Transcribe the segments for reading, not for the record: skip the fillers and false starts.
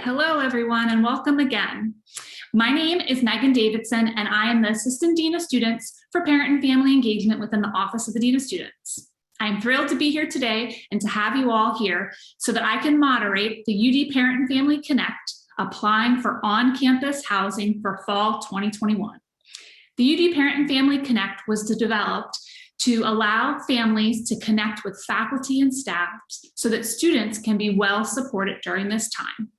Hello, everyone, and welcome again. My name is Megan Davidson, and I am the Assistant Dean of Students for Parent and Family Engagement within the Office of the Dean of Students. I'm thrilled to be here today and to have you all here so that I can moderate the UD Parent and Family Connect applying for on-campus housing for fall 2021. The UD Parent and Family Connect was developed to allow families to connect with faculty and staff so that students can be well supported during this time.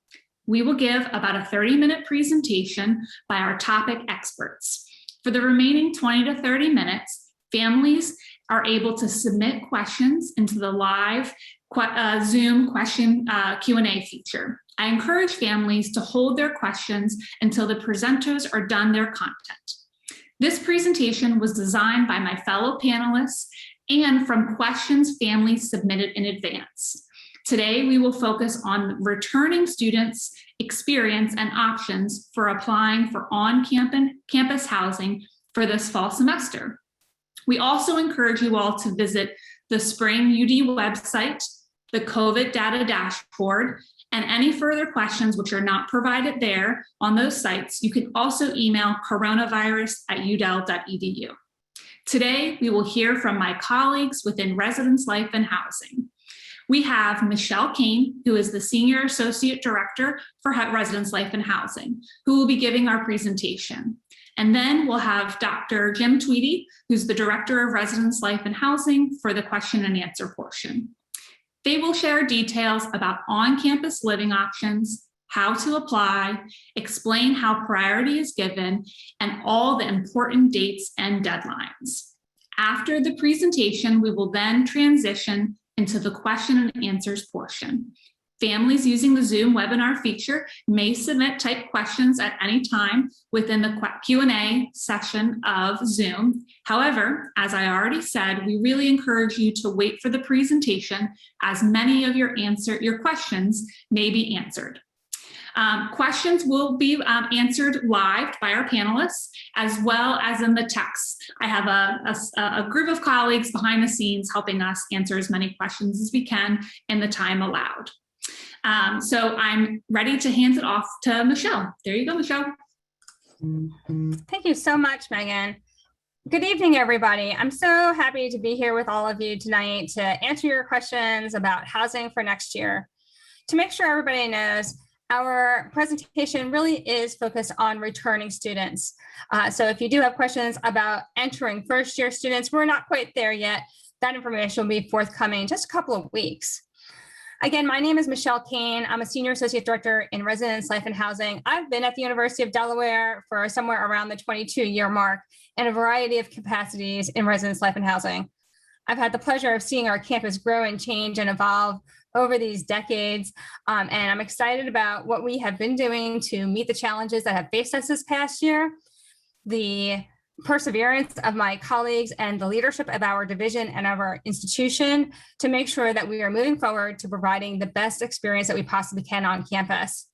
We will give about a 30-minute presentation by our topic experts. For the remaining 20 to 30 minutes, families are able to submit questions into the live Zoom question Q&A feature. I encourage families to hold their questions until the presenters are done their content. This presentation was designed by my fellow panelists and from questions families submitted in advance. Today, we will focus on returning students' experience and options for applying for on-campus housing for this fall semester. We also encourage you all to visit the Spring UD website, the COVID data dashboard, and any further questions which are not provided there on those sites, you can also email coronavirus@udel.edu. Today, we will hear from my colleagues within Residence Life and Housing. We have Michelle Kane, who is the Senior Associate Director for Residence Life and Housing, who will be giving our presentation. And then we'll have Dr. Jim Tweedy, who's the Director of Residence Life and Housing for the question and answer portion. They will share details about on-campus living options, how to apply, explain how priority is given, and all the important dates and deadlines. After the presentation, we will then transition into the question and answers portion. Families using the Zoom webinar feature may submit typed questions at any time within the Q&A session of Zoom. However, as I already said, we really encourage you to wait for the presentation as many of your questions may be answered. Questions will be answered live by our panelists as well as in the text. I have a group of colleagues behind the scenes helping us answer as many questions as we can in the time allowed. So I'm ready to hand it off to Michelle. There you go, Michelle. Thank you so much, Megan. Good evening, everybody. I'm so happy to be here with all of you tonight to answer your questions about housing for next year. To make sure everybody knows, our presentation really is focused on returning students. So if you do have questions about entering first-year students, we're not quite there yet. That information will be forthcoming in just a couple of weeks. Again, my name is Michelle Kane. I'm a Senior Associate Director in Residence Life and Housing. I've been at the University of Delaware for somewhere around the 22-year mark in a variety of capacities in Residence Life and Housing. I've had the pleasure of seeing our campus grow and change and evolve over these decades, and I'm excited about what we have been doing to meet the challenges that have faced us this past year, the perseverance of my colleagues and the leadership of our division and of our institution to make sure that we are moving forward to providing the best experience that we possibly can on campus.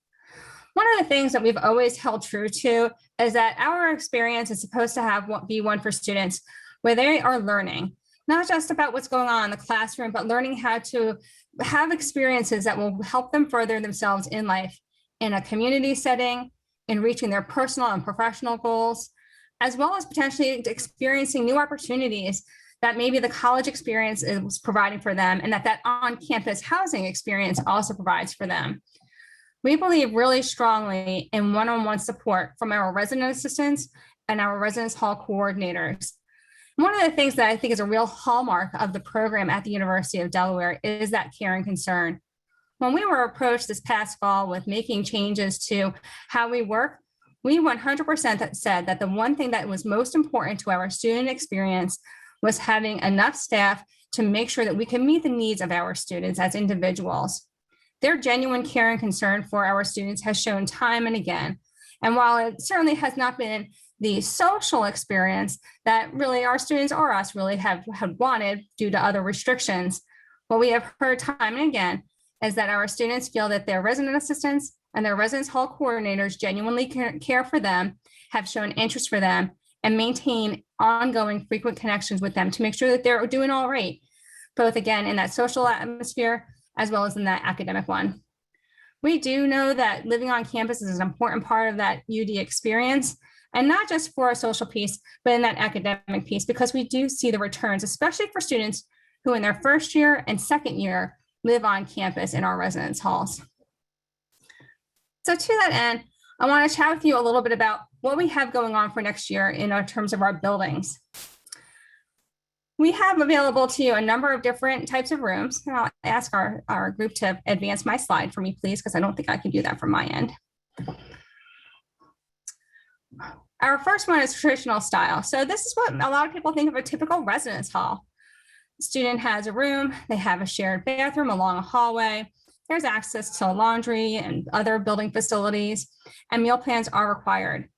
One of the things that we've always held true to is that our experience is supposed to be one for students where they are learning, not just about what's going on in the classroom, but learning how to have experiences that will help them further themselves in life, in a community setting, in reaching their personal and professional goals, as well as potentially experiencing new opportunities that maybe the college experience is providing for them and that on-campus housing experience also provides for them. We believe really strongly in one-on-one support from our resident assistants and our residence hall coordinators. One of the things that I think is a real hallmark of the program at the University of Delaware is that care and concern. When we were approached this past fall with making changes to how we work, we 100% said that the one thing that was most important to our student experience was having enough staff to make sure that we can meet the needs of our students as individuals. Their genuine care and concern for our students has shown time and again. And while it certainly has not been the social experience that really our students or us really have wanted due to other restrictions, what we have heard time and again is that our students feel that their resident assistants and their residence hall coordinators genuinely care for them, have shown interest for them, and maintain ongoing frequent connections with them to make sure that they're doing all right, both again in that social atmosphere as well as in that academic one. We do know that living on campus is an important part of that UD experience, and not just for a social piece, but in that academic piece, because we do see the returns, especially for students who in their first year and second year live on campus in our residence halls. So to that end, I want to chat with you a little bit about what we have going on for next year in terms of our buildings. We have available to you a number of different types of rooms. And I'll ask our group to advance my slide for me, please, because I don't think I can do that from my end. Our first one is traditional style. So this is what a lot of people think of a typical residence hall. The student has a room, they have a shared bathroom along a hallway. There's access to laundry and other building facilities, and meal plans are required.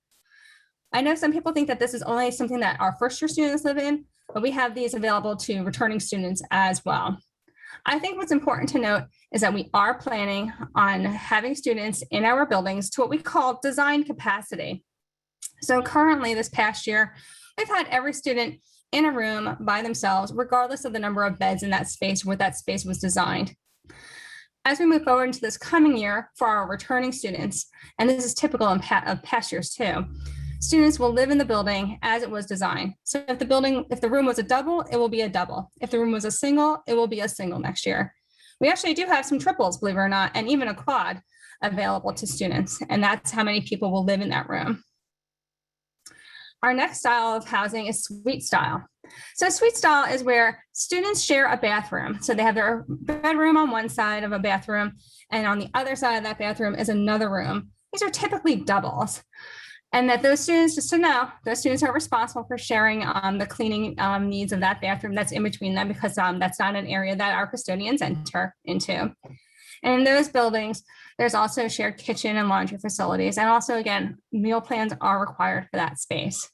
I know some people think that this is only something that our first year students live in, but we have these available to returning students as well. I think what's important to note is that we are planning on having students in our buildings to what we call design capacity. So currently this past year, we've had every student in a room by themselves, regardless of the number of beds in that space where that space was designed. As we move forward into this coming year for our returning students, and this is typical of past years too, students will live in the building as it was designed. So if the room was a double, it will be a double. If the room was a single, it will be a single next year. We actually do have some triples, believe it or not, and even a quad available to students. And that's how many people will live in that room. Our next style of housing is suite style. So suite style is where students share a bathroom. So they have their bedroom on one side of a bathroom, and on the other side of that bathroom is another room. These are typically doubles. And that those students, just to know, those students are responsible for sharing the cleaning needs of that bathroom that's in between them, because that's not an area that our custodians enter into. And in those buildings, there's also shared kitchen and laundry facilities. And also, again, meal plans are required for that space.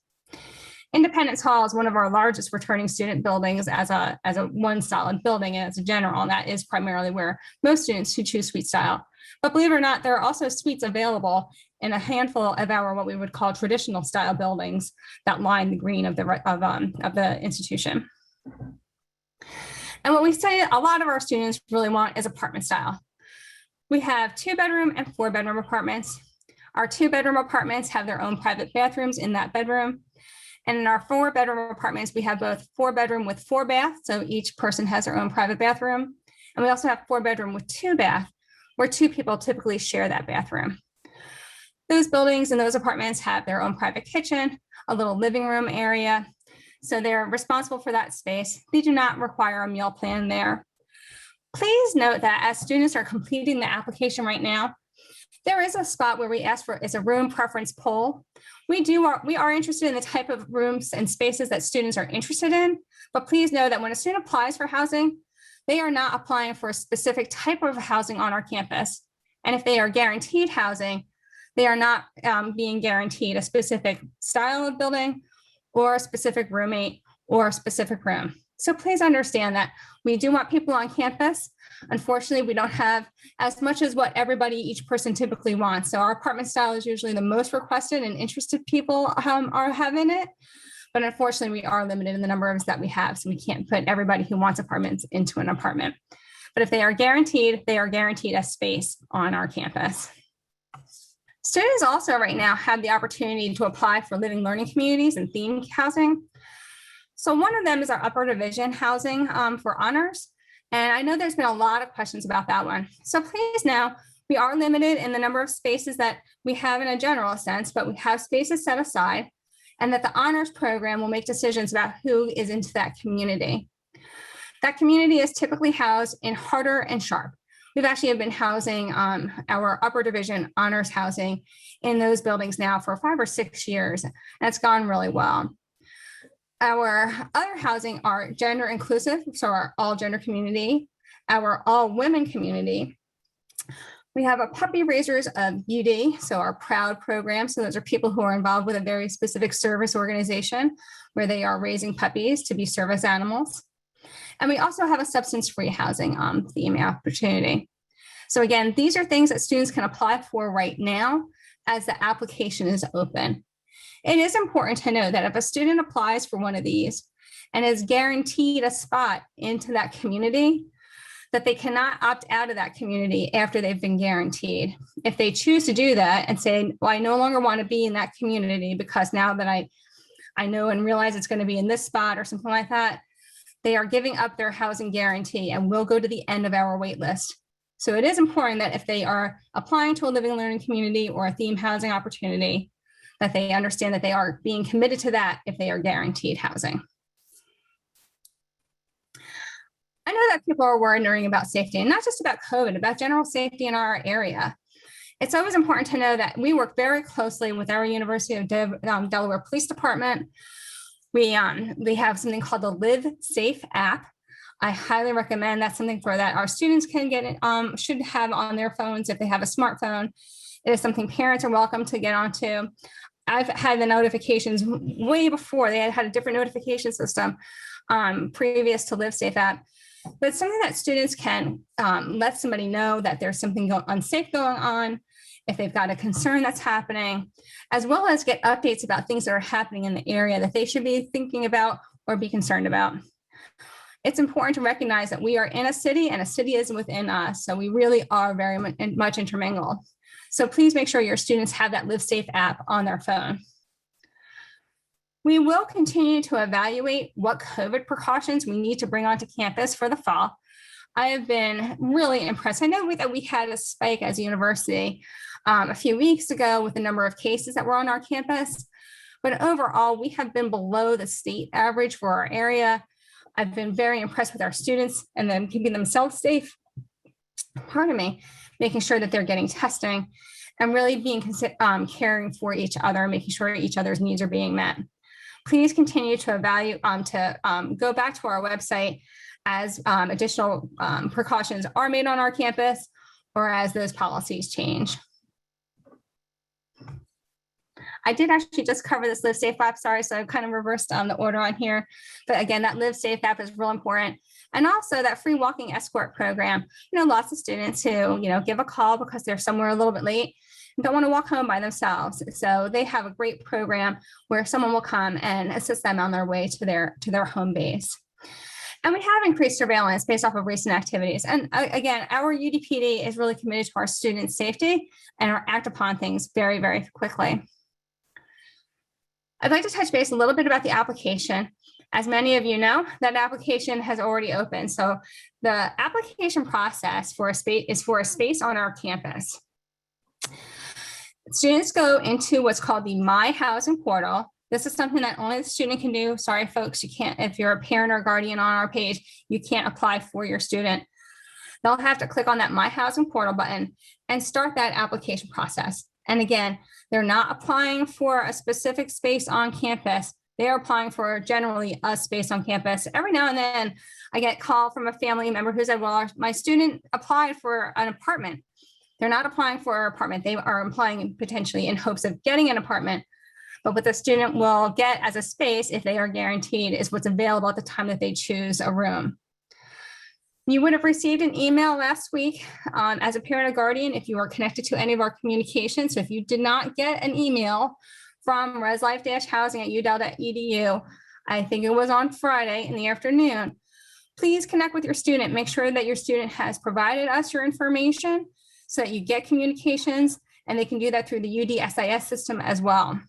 Independence Hall is one of our largest returning student buildings as a one solid building, and as a general, and that is primarily where most students who choose suite style. But believe it or not, there are also suites available in a handful of our what we would call traditional style buildings that line the green of the institution. And what we say a lot of our students really want is apartment style. We have 2-bedroom and 4-bedroom apartments. Our 2-bedroom apartments have their own private bathrooms in that bedroom. And in our 4-bedroom apartments, we have both 4-bedroom with 4 baths, so each person has their own private bathroom. And we also have 4-bedroom with 2 baths, where 2 people typically share that bathroom. Those buildings and those apartments have their own private kitchen, a little living room area. So they're responsible for that space. They do not require a meal plan there. Please note that as students are completing the application right now, there is a spot where we ask for a room preference poll. We are interested in the type of rooms and spaces that students are interested in, but please know that when a student applies for housing, they are not applying for a specific type of housing on our campus. And if they are guaranteed housing, they are not being guaranteed a specific style of building or a specific roommate or a specific room. So please understand that we do want people on campus. Unfortunately, we don't have as much as what each person typically wants. So our apartment style is usually the most requested and interested people are having it. But unfortunately, we are limited in the numbers that we have. So we can't put everybody who wants apartments into an apartment. But if they are guaranteed a space on our campus. Students also right now have the opportunity to apply for living learning communities and themed housing. So one of them is our upper division housing for honors. And I know there's been a lot of questions about that one. So please know we are limited in the number of spaces that we have in a general sense, but we have spaces set aside, and that the honors program will make decisions about who is into that community. That community is typically housed in Harder and Sharp. We've actually been housing our upper division honors housing in those buildings now for 5 or 6 years, and it's gone really well. Our other housing are gender inclusive, so our all gender community, our all women community. We have a puppy raisers of UD, so our PROUD program. So those are people who are involved with a very specific service organization where they are raising puppies to be service animals. And we also have a substance-free housing theme opportunity. So again, these are things that students can apply for right now as the application is open. It is important to know that if a student applies for one of these and is guaranteed a spot into that community, that they cannot opt out of that community after they've been guaranteed. If they choose to do that and say, well, I no longer want to be in that community because now that I know and realize it's going to be in this spot or something like that, they are giving up their housing guarantee and will go to the end of our wait list. So it is important that if they are applying to a living and learning community or a theme housing opportunity, that they understand that they are being committed to that if they are guaranteed housing. I know that people are wondering about safety, and not just about COVID, about general safety in our area. It's always important to know that we work very closely with our University of Delaware Police Department. We have something called the Live Safe app. I highly recommend that's something that our students can get, should have on their phones if they have a smartphone. It is something parents are welcome to get onto. I've had the notifications way before. They had a different notification system previous to Live Safe app. But it's something that students can let somebody know that there's something unsafe going on, if they've got a concern that's happening, as well as get updates about things that are happening in the area that they should be thinking about or be concerned about. It's important to recognize that we are in a city and a city is within us. So we really are very much intermingled. So please make sure your students have that Live Safe app on their phone. We will continue to evaluate what COVID precautions we need to bring onto campus for the fall. I have been really impressed. I know that we had a spike as a university a few weeks ago with the number of cases that were on our campus, but overall we have been below the state average for our area. I've been very impressed with our students and them keeping themselves safe, making sure that they're getting testing and really being caring for each other, making sure each other's needs are being met. Please continue to evaluate, go back to our website as additional precautions are made on our campus or as those policies change. I did actually just cover this Live Safe app, sorry, so I kind of reversed the order on here. But again, that Live Safe app is real important. And also that free walking escort program. Lots of students who, give a call because they're somewhere a little bit late and don't want to walk home by themselves. So they have a great program where someone will come and assist them on their way to their home base. And we have increased surveillance based off of recent activities. And again, our UDPD is really committed to our students' safety and are act upon things very, very quickly. I'd like to touch base a little bit about the application. As many of you know, that application has already opened. So the application process for a space on our campus. Students go into what's called the My Housing portal. This is something that only the student can do. Sorry, folks, you can't, if you're a parent or guardian on our page, you can't apply for your student. They'll have to click on that My Housing portal button and start that application process. And again, they're not applying for a specific space on campus. They're applying for generally a space on campus. Every now and then I get a call from a family member who said, well, my student applied for an apartment. They're not applying for an apartment. They are applying potentially in hopes of getting an apartment. But what the student will get as a space, if they are guaranteed, is what's available at the time that they choose a room. You would have received an email last week as a parent or guardian if you are connected to any of our communications. So if you did not get an email from reslife-housing@udel.edu, I think it was on Friday in the afternoon, please connect with your student. Make sure that your student has provided us your information so that you get communications, and they can do that through the UDSIS system as well.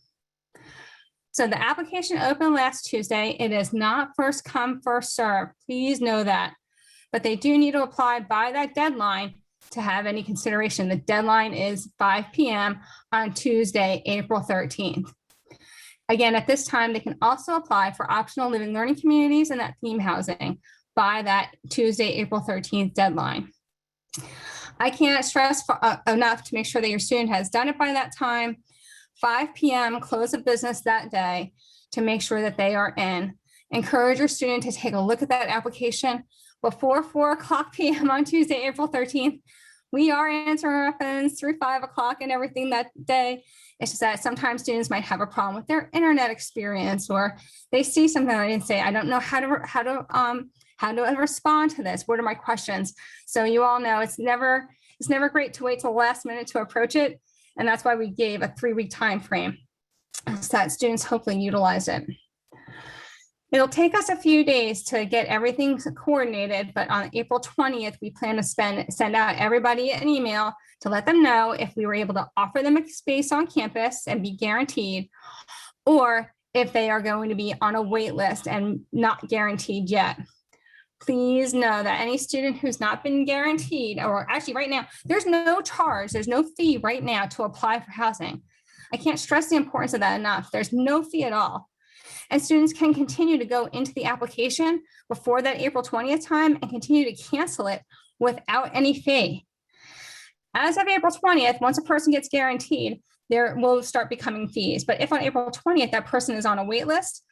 So the application opened last Tuesday. It is not first come, first serve. Please know that. But they do need to apply by that deadline to have any consideration. The deadline is 5 p.m. on Tuesday, April 13th. Again, at this time, they can also apply for optional living learning communities and that theme housing by that Tuesday, April 13th deadline. I can't stress enough to make sure that your student has done it by that time. 5 p.m. close of business that day to make sure that they are in. Encourage your student to take a look at that application before 4:00 p.m. on Tuesday, April 13th. We are answering our phones through 5 o'clock and everything that day. It's just that sometimes students might have a problem with their internet experience, or they see something and say, I don't know how to respond to this. What are my questions? So you all know it's never great to wait till the last minute to approach it. And that's why we gave a 3-week time frame so that students hopefully utilize it. It'll take us a few days to get everything coordinated, but on April 20th, we plan to send out everybody an email to let them know if we were able to offer them a space on campus and be guaranteed, or if they are going to be on a wait list and not guaranteed yet. Please know that any student who's not been guaranteed, or actually right now, there's no charge, there's no fee right now to apply for housing. I can't stress the importance of that enough. There's no fee at all. And students can continue to go into the application before that April 20th time and continue to cancel it without any fee. As of April 20th, once a person gets guaranteed, there will start becoming fees. But if on April 20th, that person is on a wait list,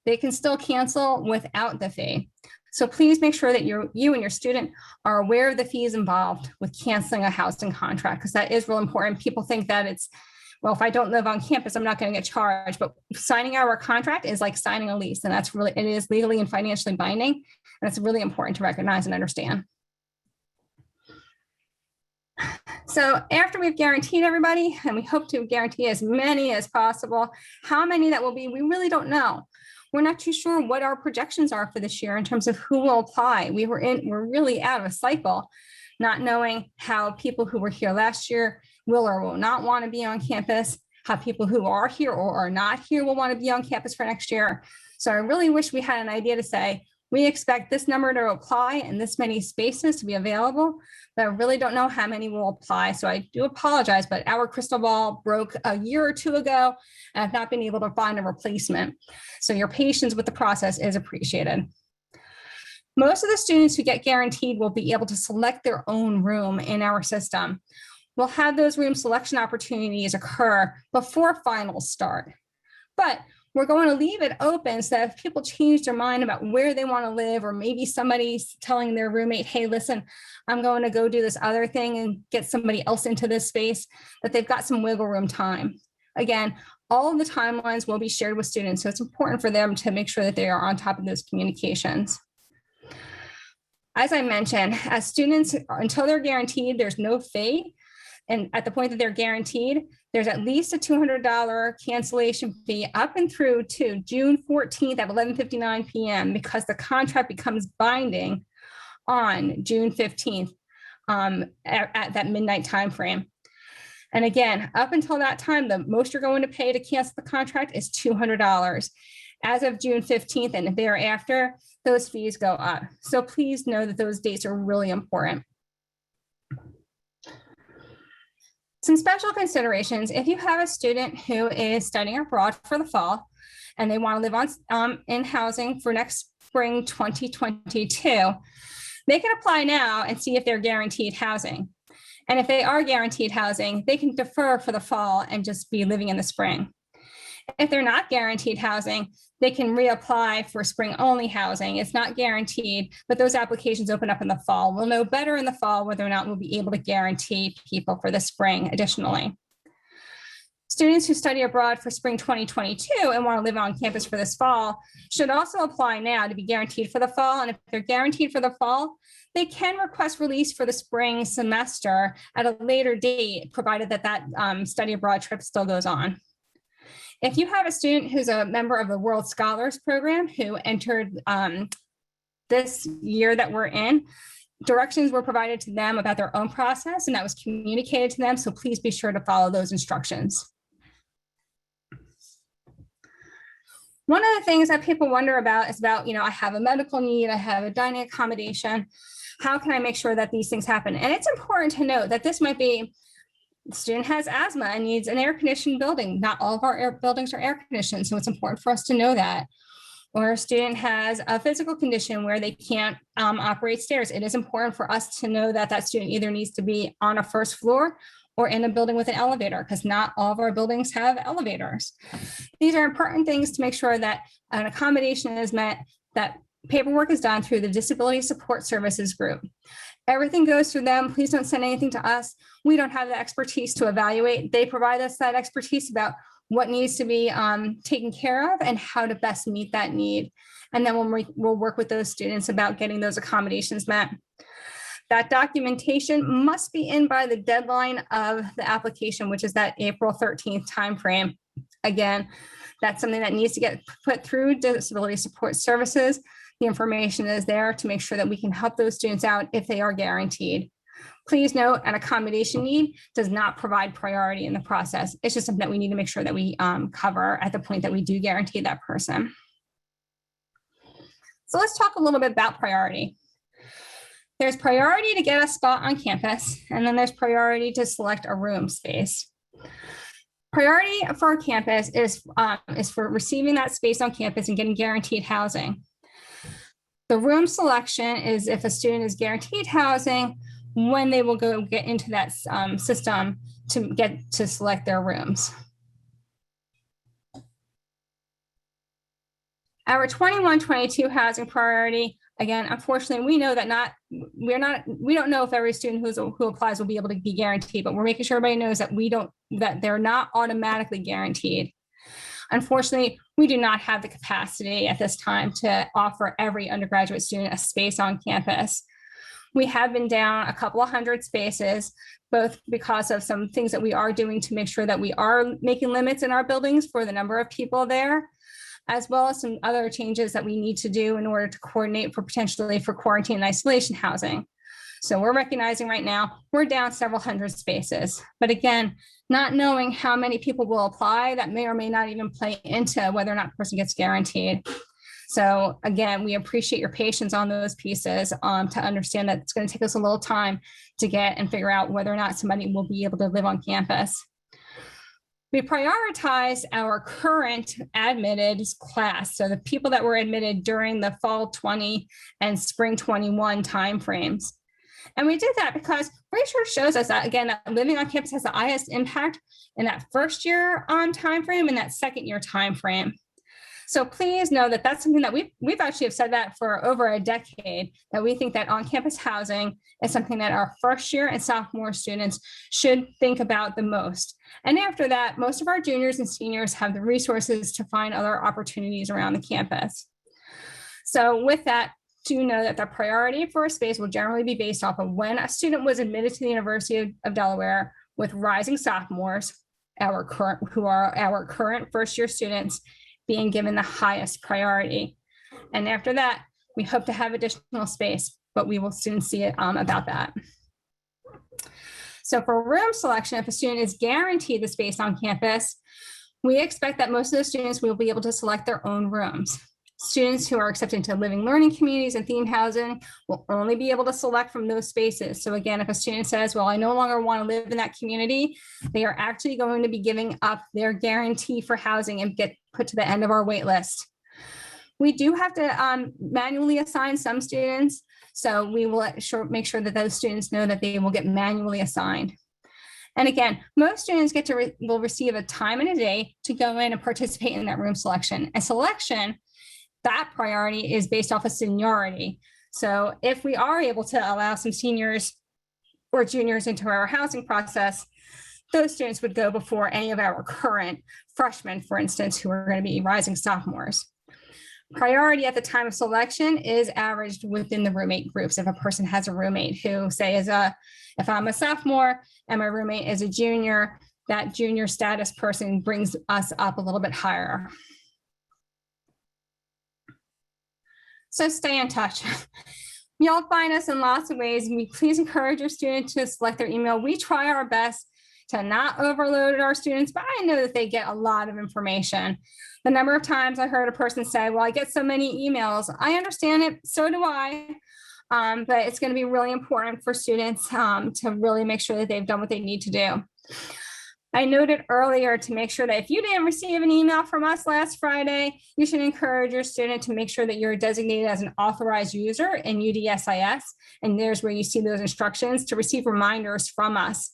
they can still cancel without the fee. So please make sure that you and your student are aware of the fees involved with canceling a housing contract, because that is real important. People think that it's, well, if I don't live on campus, I'm not going to get charged. But signing our contract is like signing a lease, and that's really, it is legally and financially binding. And it's really important to recognize and understand. So after we've guaranteed everybody, and we hope to guarantee as many as possible, how many that will be, we really don't know. We're not too sure what our projections are for this year in terms of who will apply. We're really out of a cycle, not knowing how people who were here last year will or will not want to be on campus, how people who are here or are not here will want to be on campus for next year. So I really wish we had an idea to say, we expect this number to apply and this many spaces to be available, but I really don't know how many will apply. So I do apologize, but our crystal ball broke a year or two ago, and I've not been able to find a replacement. So your patience with the process is appreciated. Most of the students who get guaranteed will be able to select their own room in our system. We'll have those room selection opportunities occur before finals start. But we're going to leave it open so that if people change their mind about where they want to live, or maybe somebody's telling their roommate, hey, listen, I'm going to go do this other thing and get somebody else into this space, that they've got some wiggle room time. Again, all of the timelines will be shared with students, so it's important for them to make sure that they are on top of those communications. As I mentioned, as students, until they're guaranteed, there's no fee. And at the point that they're guaranteed, there's at least a $200 cancellation fee up and through to June 14th at 11:59 p.m. because the contract becomes binding on June 15th at that midnight time frame. And again, up until that time, the most you're going to pay to cancel the contract is $200. As of June 15th and thereafter, those fees go up. So please know that those dates are really important. Some special considerations: if you have a student who is studying abroad for the fall and they want to live on in housing for next spring 2022, they can apply now and see if they're guaranteed housing. And if they are guaranteed housing, they can defer for the fall and just be living in the spring. If they're not guaranteed housing, they can reapply for spring only housing. It's not guaranteed, but those applications open up in the fall. We'll know better in the fall whether or not we'll be able to guarantee people for the spring additionally. Students who study abroad for spring 2022 and want to live on campus for this fall should also apply now to be guaranteed for the fall. And if they're guaranteed for the fall, they can request release for the spring semester at a later date, provided that that study abroad trip still goes on. If you have a student who's a member of the World Scholars Program who entered this year that we're in, directions were provided to them about their own process, and that was communicated to them. So please be sure to follow those instructions. One of the things that people wonder about is about, I have a medical need, I have a dining accommodation. How can I make sure that these things happen? And it's important to note that this might be, the student has asthma and needs an air-conditioned building. Not all of our buildings are air-conditioned, so it's important for us to know that. Or a student has a physical condition where they can't operate stairs. It is important for us to know that that student either needs to be on a first floor or in a building with an elevator, because not all of our buildings have elevators. These are important things to make sure that an accommodation is met, that paperwork is done through the Disability Support Services Group. Everything goes through them. Please don't send anything to us. We don't have the expertise to evaluate. They provide us that expertise about what needs to be taken care of and how to best meet that need. And then we'll work with those students about getting those accommodations met. That documentation must be in by the deadline of the application, which is that April 13th timeframe. Again, that's something that needs to get put through disability support services. The information is there to make sure that we can help those students out if they are guaranteed. Please note, an accommodation need does not provide priority in the process. It's just something that we need to make sure that we cover at the point that we do guarantee that person. So let's talk a little bit about priority. There's priority to get a spot on campus, and then there's priority to select a room space. Priority for a campus is for receiving that space on campus and getting guaranteed housing. The room selection is if a student is guaranteed housing, when they will go get into that system to get to select their rooms. Our 21-22 housing priority, again, unfortunately, we know that we don't know if every student who applies will be able to be guaranteed, but we're making sure everybody knows that they're not automatically guaranteed. Unfortunately, we do not have the capacity at this time to offer every undergraduate student a space on campus. We have been down a couple of hundred spaces, both because of some things that we are doing to make sure that we are making limits in our buildings for the number of people there, as well as some other changes that we need to do in order to coordinate for potentially for quarantine and isolation housing. So we're recognizing right now, we're down several hundred spaces. But again, not knowing how many people will apply, that may or may not even play into whether or not the person gets guaranteed. So again, we appreciate your patience on those pieces to understand that it's going to take us a little time to get and figure out whether or not somebody will be able to live on campus. We prioritize our current admitted class, so the people that were admitted during the fall 20 and spring 21 timeframes. And we did that because research shows us that, again, that living on campus has the highest impact in that first year timeframe and that second year timeframe. So please know that that's something that we've actually have said that for over a decade, that we think that on-campus housing is something that our first year and sophomore students should think about the most. And after that, most of our juniors and seniors have the resources to find other opportunities around the campus. So with that, do know that the priority for a space will generally be based off of when a student was admitted to the University of Delaware, with rising sophomores, who are our current first year students, being given the highest priority. And after that, we hope to have additional space, but we will soon see it about that. So for room selection, if a student is guaranteed the space on campus, we expect that most of the students will be able to select their own rooms. Students who are accepted to living learning communities and themed housing will only be able to select from those spaces. So again, if a student says, well, I no longer want to live in that community, they are actually going to be giving up their guarantee for housing and get put to the end of our wait list. We do have to manually assign some students. So we will make sure that those students know that they will get manually assigned. And again, most students will receive a time and a day to go in and participate in that room selection. And selection, that priority is based off of seniority. So if we are able to allow some seniors or juniors into our housing process, those students would go before any of our current freshmen, for instance, who are going to be rising sophomores. Priority at the time of selection is averaged within the roommate groups. If a person has a roommate who, say, if I'm a sophomore and my roommate is a junior, that junior status person brings us up a little bit higher. So stay in touch. You'll find us in lots of ways. We please encourage your student to select their email. We try our best to not overload our students, but I know that they get a lot of information. The number of times I heard a person say, well, I get so many emails. I understand it, so do I. But it's going to be really important for students to really make sure that they've done what they need to do. I noted earlier to make sure that if you didn't receive an email from us last Friday, you should encourage your student to make sure that you're designated as an authorized user in UDSIS. And there's where you see those instructions to receive reminders from us.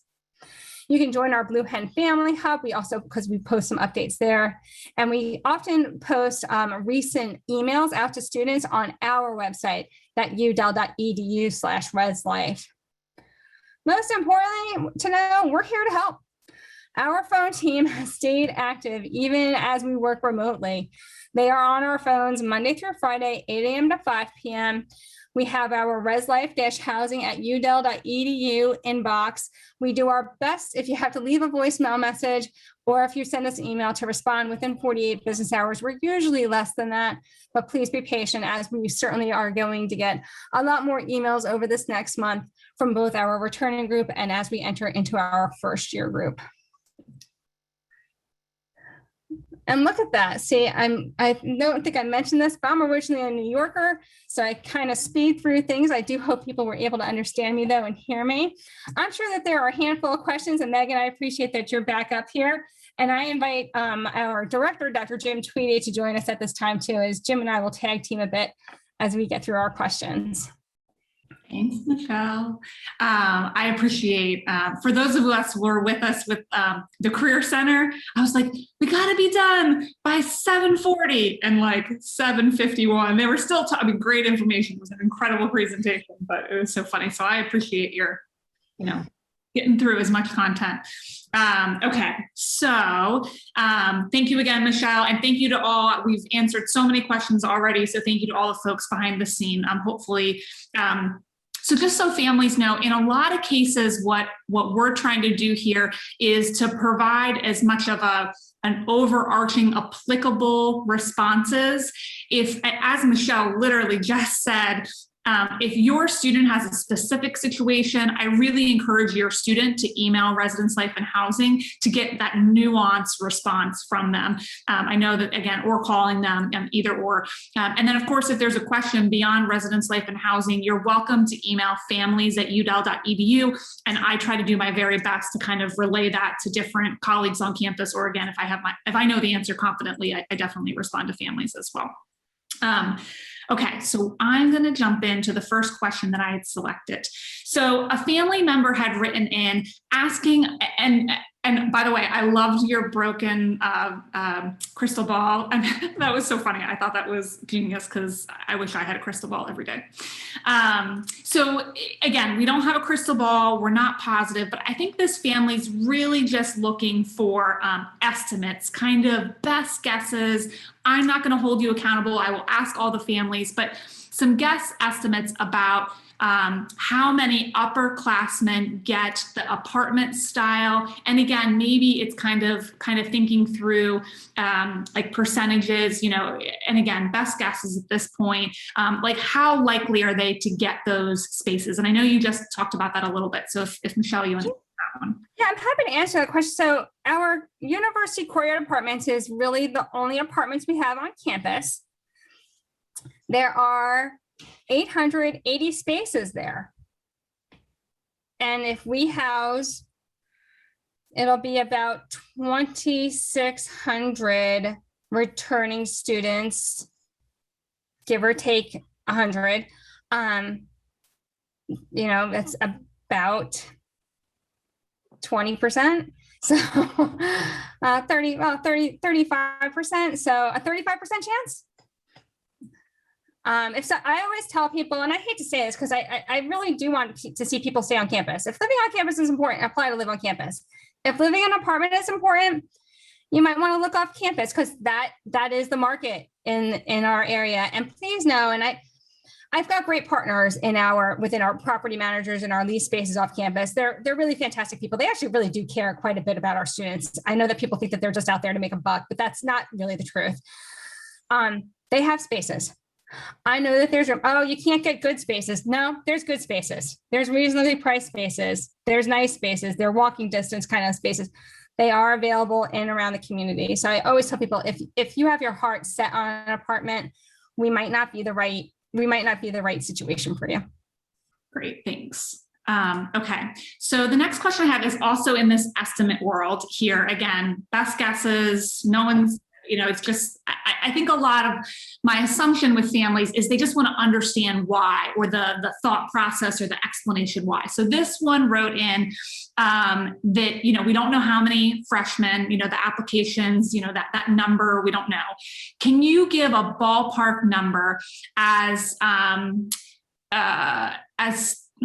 You can join our Blue Hen Family Hub. We also, because we post some updates there, and we often post recent emails out to students on our website, that udel.edu/reslife. Most importantly to know, we're here to help. Our phone team has stayed active even as we work remotely. They are on our phones Monday through Friday, 8 a.m. to 5 p.m. We have our reslife-housing@udel.edu inbox. We do our best if you have to leave a voicemail message or if you send us an email to respond within 48 business hours. We're usually less than that, but please be patient as we certainly are going to get a lot more emails over this next month from both our returning group and as we enter into our first year group. And look at that. See, I don't think I mentioned this, but I'm originally a New Yorker, so I kind of speed through things. I do hope people were able to understand me though and hear me. I'm sure that there are a handful of questions, and Megan, I appreciate that you're back up here. And I invite our director, Dr. Jim Tweedy, to join us at this time too, as Jim and I will tag team a bit as we get through our questions. Thanks, Michelle. I appreciate, for those of us who were with us with the Career Center, I was like, we got to be done by 7:40 and like 7:51. They were still, great information. It was an incredible presentation, but it was so funny. So I appreciate your, getting through as much content. Okay, so thank you again, Michelle, and thank you to all. We've answered so many questions already, so thank you to all the folks behind the scene. Hopefully, so just so families know, in a lot of cases, what we're trying to do here is to provide as much of an overarching applicable responses. If, as Michelle literally just said, if your student has a specific situation, I really encourage your student to email Residence Life and Housing to get that nuanced response from them. I know that, again, or calling them, either or. And then, of course, if there's a question beyond Residence Life and Housing, you're welcome to email families@udel.edu. And I try to do my very best to kind of relay that to different colleagues on campus. Or again, if I know the answer confidently, I definitely respond to families as well. Okay, so I'm going to jump into the first question that I had selected. So a family member had written in asking, and by the way, I loved your broken crystal ball. And that was so funny. I thought that was genius because I wish I had a crystal ball every day. So again, we don't have a crystal ball. We're not positive, but I think this family's really just looking for estimates, kind of best guesses. I'm not going to hold you accountable. I will ask all the families, but some guess estimates about how many upperclassmen get the apartment style. And again, maybe it's kind of thinking through like percentages, and again, best guesses at this point, like how likely are they to get those spaces? And I know you just talked about that a little bit. So if Michelle, you want to take that one. Yeah, I'm happy to answer that question. So our university courtyard apartments is really the only apartments we have on campus. There are 880 spaces there. And if we house, it'll be about 2,600 returning students, give or take 100. That's about 20%. So 35%. So a 35% chance. If so, I always tell people, and I hate to say this because I really do want to see people stay on campus. If living on campus is important, apply to live on campus. If living in an apartment is important, you might want to look off campus because that is the market in our area. And please know, and I've got great partners within our property managers and our lease spaces off campus. They're really fantastic people. They actually really do care quite a bit about our students. I know that people think that they're just out there to make a buck, but that's not really the truth. They have spaces. I know that there's you can't get good spaces. No, there's good spaces. There's reasonably priced spaces. There's nice spaces. They're walking distance kind of spaces. They are available in and around the community. So I always tell people, if you have your heart set on an apartment, we might not be the right situation for you. Great, thanks. Okay, so the next question I have is also in this estimate world here. Again, best guesses, no one's, it's just, I think a lot of my assumption with families is they just want to understand why, or the thought process or the explanation why. So this one wrote in that, we don't know how many freshmen, the applications, that number, we don't know. Can you give a ballpark number as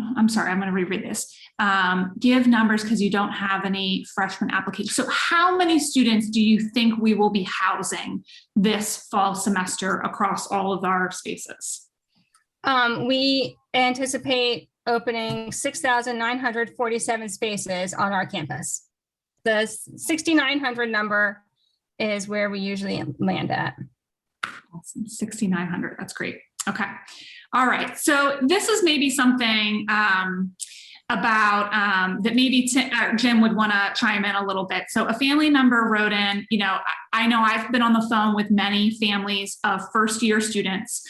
I'm sorry, I'm going to reread this. Give numbers because you don't have any freshman applications. So how many students do you think we will be housing this fall semester across all of our spaces? We anticipate opening 6,947 spaces on our campus. The 6,900 number is where we usually land at. Awesome. 6,900. That's great. Okay. All right. So this is maybe something about that maybe Jim would want to chime in a little bit. So a family member wrote in, I know I've been on the phone with many families of first year students.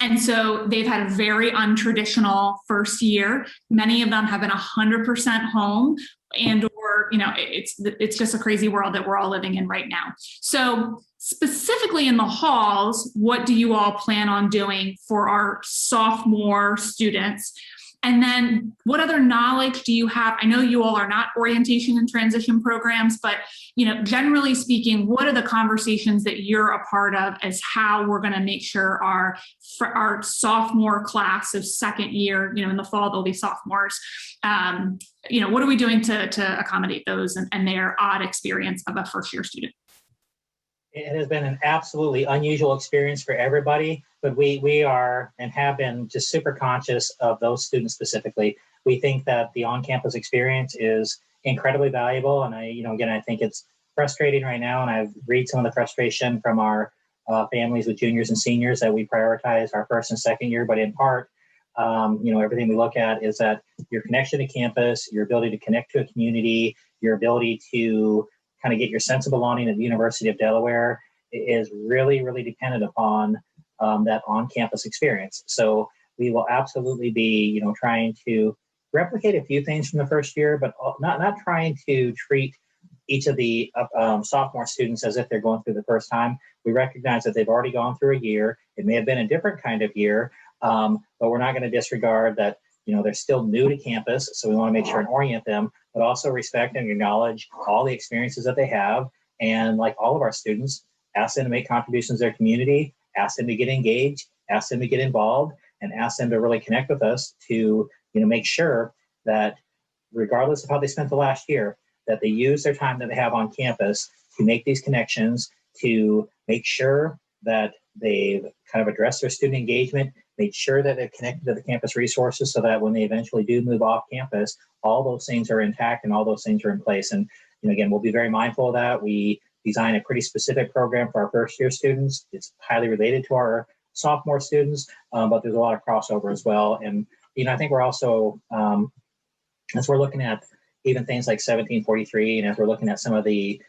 And so they've had a very untraditional first year. Many of them have been 100% home, and or it's just a crazy world that we're all living in right now. So specifically in the halls, what do you all plan on doing for our sophomore students? And then what other knowledge do you have? I know you all are not orientation and transition programs, but generally speaking, what are the conversations that you're a part of as how we're going to make sure our sophomore class of second year, in the fall, they'll be sophomores. What are we doing to accommodate those and their odd experience of a first year student? It has been an absolutely unusual experience for everybody, but we are and have been just super conscious of those students specifically. We think that the on-campus experience is incredibly valuable, and I think it's frustrating right now, and I've read some of the frustration from our families with juniors and seniors that we prioritize our first and second year, but in part, everything we look at is that your connection to campus, your ability to connect to a community, your ability to kind of get your sense of belonging at the University of Delaware is really, really dependent upon that on-campus experience. So we will absolutely be, trying to replicate a few things from the first year, but not trying to treat each of the sophomore students as if they're going through the first time. We recognize that they've already gone through a year. It may have been a different kind of year, but we're not going to disregard that they're still new to campus, so we want to make sure and orient them, but also respect and acknowledge all the experiences that they have. And like all of our students, ask them to make contributions to their community, ask them to get engaged, ask them to get involved, and ask them to really connect with us to make sure that regardless of how they spent the last year, that they use their time that they have on campus to make these connections, to make sure that they've kind of addressed their student engagement, made sure that they're connected to the campus resources so that when they eventually do move off campus, all those things are intact and all those things are in place. And again, we'll be very mindful of that. We design a pretty specific program for our first year students. It's highly related to our sophomore students, but there's a lot of crossover as well. And I think we're also, as we're looking at even things like 1743, and as we're looking at some of the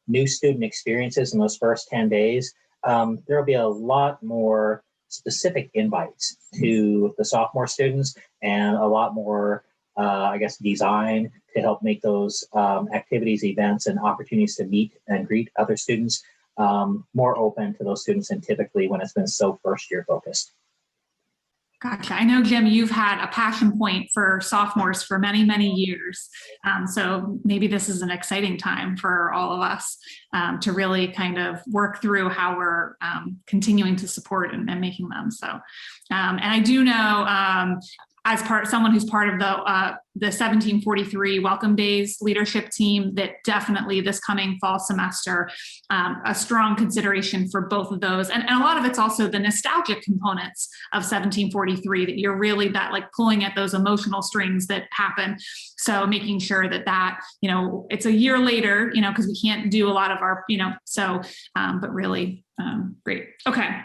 new student experiences in those first 10 days, there'll be a lot more specific invites to the sophomore students and a lot more, design to help make those activities, events, and opportunities to meet and greet other students more open to those students than typically when it's been so first year focused. Gotcha. I know, Jim, you've had a passion point for sophomores for many, many years. So maybe this is an exciting time for all of us to really kind of work through how we're continuing to support and making them. So, and I do know as someone who's part of the 1743 Welcome Days leadership team, that definitely this coming fall semester, a strong consideration for both of those. And a lot of it's also the nostalgic components of 1743 that you're really pulling at those emotional strings that happen. So making sure that it's a year later, because we can't do a lot of our, but really great. Okay.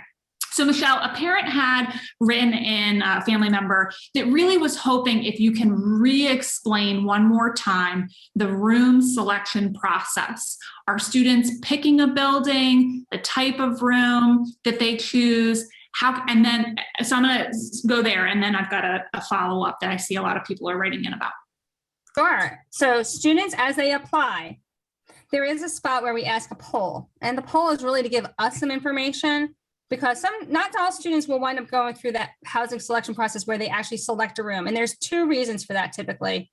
So Michelle, a parent had written in, a family member, that really was hoping if you can re-explain one more time the room selection process. Are students picking a building, the type of room that they choose? So I'm going to go there, and then I've got a follow-up that I see a lot of people are writing in about. Sure. So students, as they apply, there is a spot where we ask a poll, and the poll is really to give us some information, because not all students will wind up going through that housing selection process where they actually select a room. And there's two reasons for that typically.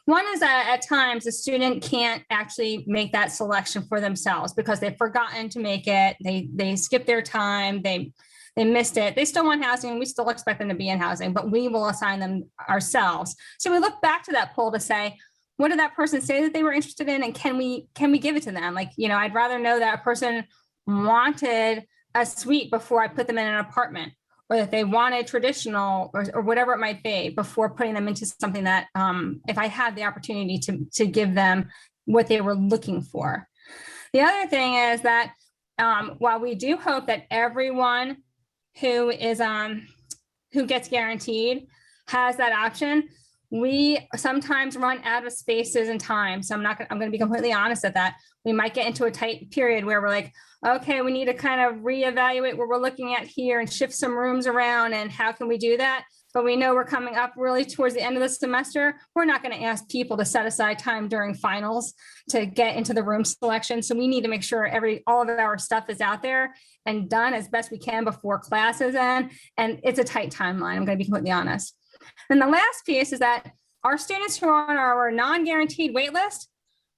One is that at times the student can't actually make that selection for themselves because they've forgotten to make it. They skipped their time. They missed it. They still want housing. We still expect them to be in housing, but we will assign them ourselves. So we look back to that poll to say, what did that person say that they were interested in? And can we give it to them? I'd rather know that a person wanted a suite before I put them in an apartment. or that they wanted traditional or whatever it might be before putting them into something that if I had the opportunity to give them what they were looking for. The other thing is that while we do hope that everyone who is who gets guaranteed has that option, we sometimes run out of spaces and time. So I'm going to be completely honest at that. We might get into a tight period where we're like, okay, we need to kind of reevaluate what we're looking at here and shift some rooms around, and how can we do that? But we know we're coming up really towards the end of the semester. We're not going to ask people to set aside time during finals to get into the room selection. So we need to make sure all of our stuff is out there and done as best we can before classes end. And it's a tight timeline, I'm going to be completely honest. And the last piece is that our students who are on our non-guaranteed wait list,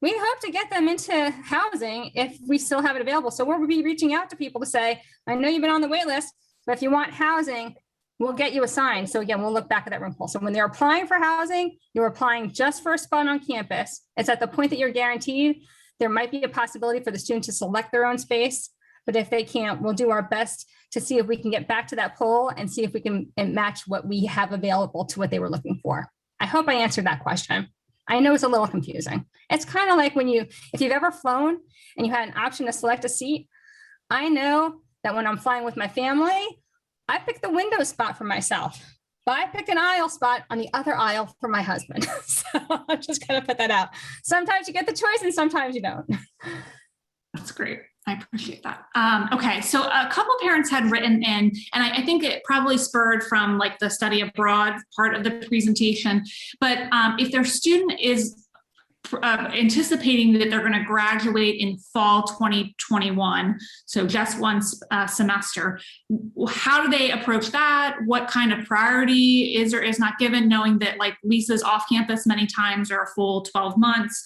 we hope to get them into housing if we still have it available. So we'll be reaching out to people to say, I know you've been on the wait list, but if you want housing, we'll get you assigned. So again, we'll look back at that room pool. So when they're applying for housing, you're applying just for a spot on campus. It's at the point that you're guaranteed. There might be a possibility for the student to select their own space, but if they can't, we'll do our best to see if we can get back to that poll and see if we can match what we have available to what they were looking for. I hope I answered that question. I know it's a little confusing. It's kind of like if you've ever flown and you had an option to select a seat. I know that when I'm flying with my family, I pick the window spot for myself, but I pick an aisle spot on the other aisle for my husband. So I'm just going to put that out. Sometimes you get the choice and sometimes you don't. That's great. I appreciate that. Okay, so a couple parents had written in, and I think it probably spurred from like the study abroad part of the presentation, but if their student is anticipating that they're going to graduate in fall 2021, so just one semester, how do they approach that? What kind of priority is or is not given, knowing that like leases off campus many times are a full 12 months?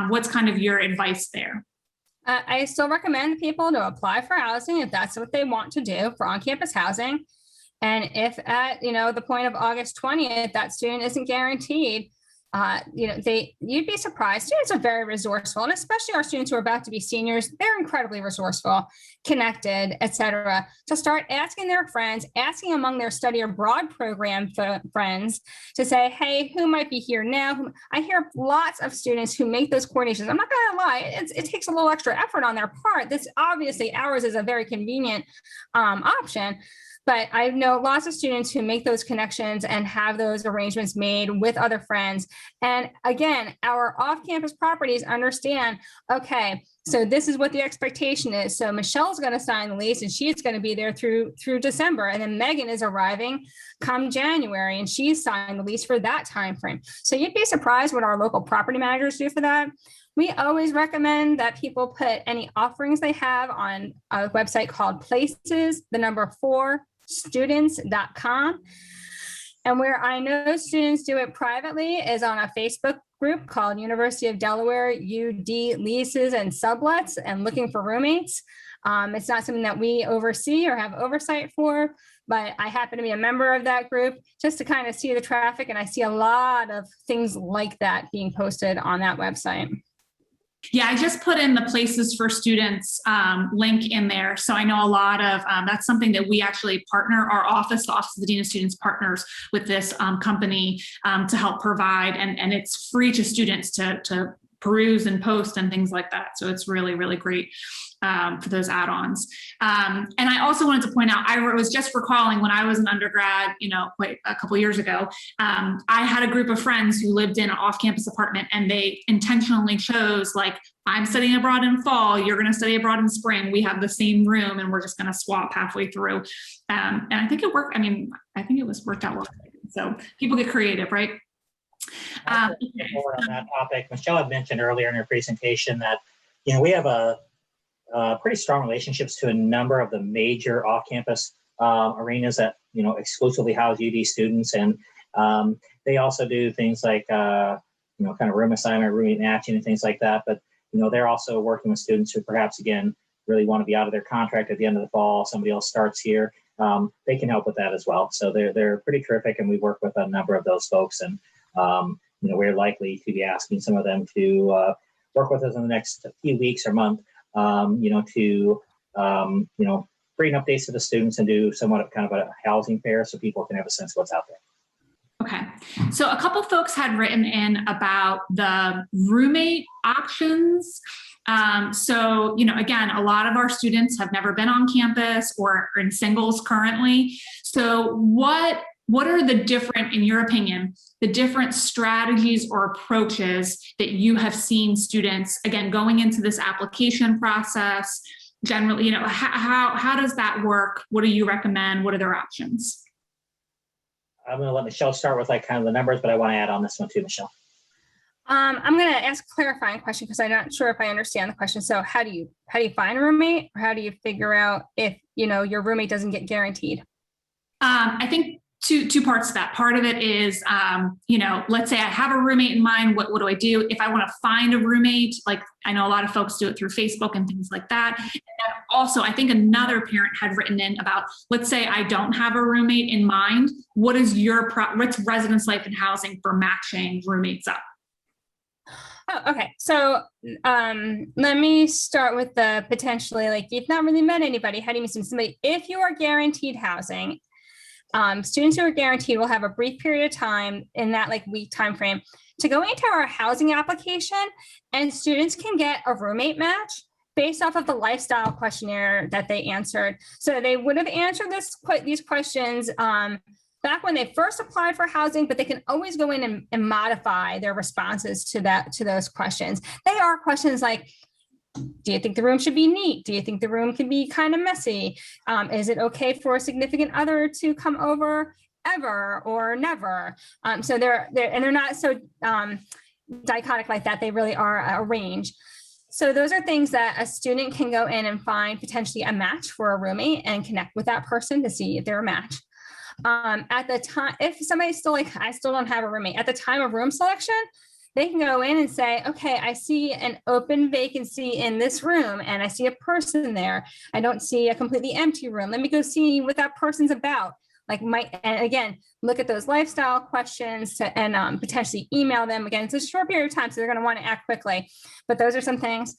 What's kind of your advice there? I still recommend people to apply for housing if that's what they want to do for on-campus housing. And if at the point of August 20th, that student isn't guaranteed, you'd be surprised. Students are very resourceful, and especially our students who are about to be seniors, they're incredibly resourceful, connected, etc. To start asking their friends, asking among their study abroad program friends to say, hey, who might be here now? I hear lots of students who make those coordinations. I'm not going to lie, it takes a little extra effort on their part. This obviously ours is a very convenient option. But I know lots of students who make those connections and have those arrangements made with other friends. And again, our off-campus properties understand, okay, so this is what the expectation is. So Michelle's going to sign the lease and she's going to be there through December. And then Megan is arriving come January and she's signed the lease for that time frame. So you'd be surprised what our local property managers do for that. We always recommend that people put any offerings they have on a website called Places, 4 students.com. And where I know students do it privately is on a Facebook group called University of Delaware UD Leases and Sublets and Looking for Roommates. It's not something that we oversee or have oversight for, but I happen to be a member of that group just to kind of see the traffic. And I see a lot of things like that being posted on that website. Yeah, I just put in the Places for Students link in there. So I know a lot of, that's something that we actually partner, our office, the Office of the Dean of Students partners with this company to help provide, and it's free to students to peruse and post and things like that. So it's really, really great for those add-ons. And I also wanted to point out, I was just recalling when I was an undergrad, quite a couple years ago, I had a group of friends who lived in an off-campus apartment, and they intentionally chose, like, I'm studying abroad in fall, you're going to study abroad in spring. We have the same room and we're just going to swap halfway through. And I think it worked. I mean, I think it was worked out well. So people get creative, right? On that topic, Michelle had mentioned earlier in her presentation that we have a pretty strong relationships to a number of the major off-campus arenas that exclusively house UD students, and they also do things like kind of room assignment, roommate matching, and things like that. But they're also working with students who perhaps again really want to be out of their contract at the end of the fall. Somebody else starts here. They can help with that as well. So they're pretty terrific, and we work with a number of those folks, and we're likely to be asking some of them to work with us in the next few weeks or month, to bring updates to the students and do somewhat of kind of a housing fair so people can have a sense of what's out there. Okay, so a couple folks had written in about the roommate options. So, again, a lot of our students have never been on campus or are in singles currently. So what are the different, in your opinion, the different strategies or approaches that you have seen students, again, going into this application process, generally, how does that work? What do you recommend? What are their options? I'm going to let Michelle start with like kind of the numbers, but I want to add on this one too, Michelle. I'm going to ask a clarifying question because I'm not sure if I understand the question. So how do you find a roommate, or how do you figure out if, your roommate doesn't get guaranteed? I think two parts to that. Part of it is, let's say I have a roommate in mind. What do I do? If I want to find a roommate, like I know a lot of folks do it through Facebook and things like that. And also, I think another parent had written in about, let's say I don't have a roommate in mind. What is what's Residence Life and Housing for matching roommates up? Oh, okay. So let me start with the potentially, like, you've not really met anybody. How do you meet somebody? If you are guaranteed housing, students who are guaranteed will have a brief period of time in that week time frame to go into our housing application, and students can get a roommate match based off of the lifestyle questionnaire that they answered. So they would have answered these questions back when they first applied for housing, but they can always go in and modify their responses to those questions. They are questions like, do you think the room should be neat? Do you think the room can be kind of messy? Is it okay for a significant other to come over ever or never? So they're not so dichotic like that. They really are a range. So those are things that a student can go in and find potentially a match for a roommate and connect with that person to see if they're a match. At the time, if somebody's still like, I still don't have a roommate, at the time of room selection, they can go in and say, okay, I see an open vacancy in this room and I see a person there. I don't see a completely empty room. Let me go see what that person's about. And again, look at those lifestyle questions and potentially email them. Again, it's a short period of time, so they're going to want to act quickly. But those are some things.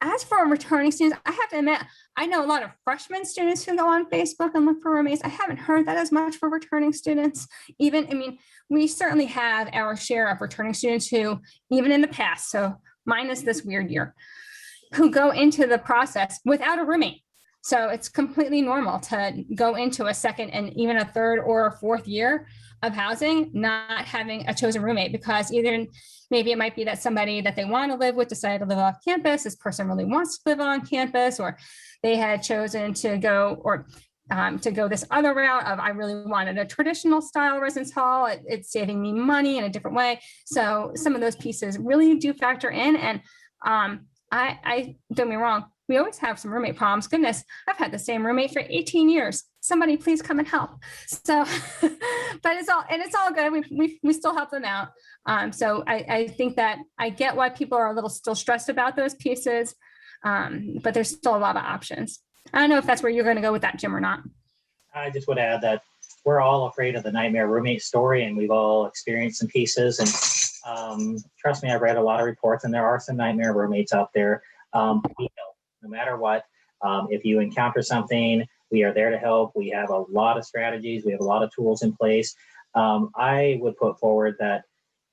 As for returning students, I have to admit, I know a lot of freshman students who go on Facebook and look for roommates. I haven't heard that as much for returning students. We certainly have our share of returning students who, even in the past, so minus this weird year, who go into the process without a roommate. So it's completely normal to go into a second and even a third or a fourth year of housing not having a chosen roommate, because either maybe it might be that somebody that they want to live with decided to live off campus. This person really wants to live on campus, or they had chosen to go this other route of, I really wanted a traditional style residence hall. It's saving me money in a different way. So some of those pieces really do factor in. And I don't get me wrong, we always have some roommate problems. Goodness, I've had the same roommate for 18 years. Somebody please come and help. So, but it's all good. We still help them out. So I think that I get why people are a little still stressed about those pieces, but there's still a lot of options. I don't know if that's where you're going to go with that, Jim, or not. I just would add that we're all afraid of the nightmare roommate story, and we've all experienced some pieces. And trust me, I've read a lot of reports, and there are some nightmare roommates out there. We help no matter what. If you encounter something, we are there to help. We have a lot of strategies. We have a lot of tools in place. I would put forward that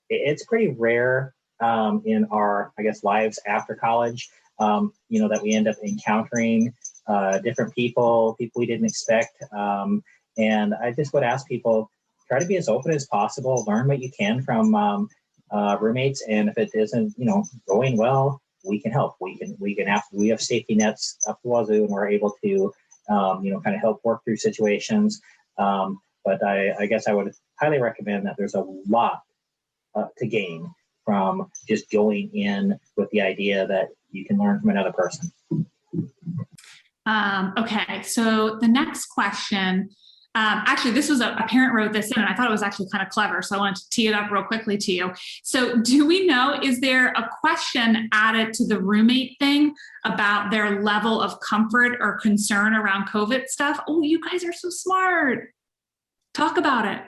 it's pretty rare in our, lives after college, that we end up encountering different people we didn't expect. And I just would ask people, try to be as open as possible, learn what you can from roommates. And if it isn't, going well, we can help. We have safety nets up the wazoo, and we're able to, kind of help work through situations. But I guess I would highly recommend that there's a lot to gain from just going in with the idea that you can learn from another person. Okay, so the next question, actually, this was a parent wrote this in, and I thought it was actually kind of clever, so I wanted to tee it up real quickly to you. So do we know, is there a question added to the roommate thing about their level of comfort or concern around COVID stuff? Oh, you guys are so smart. Talk about it.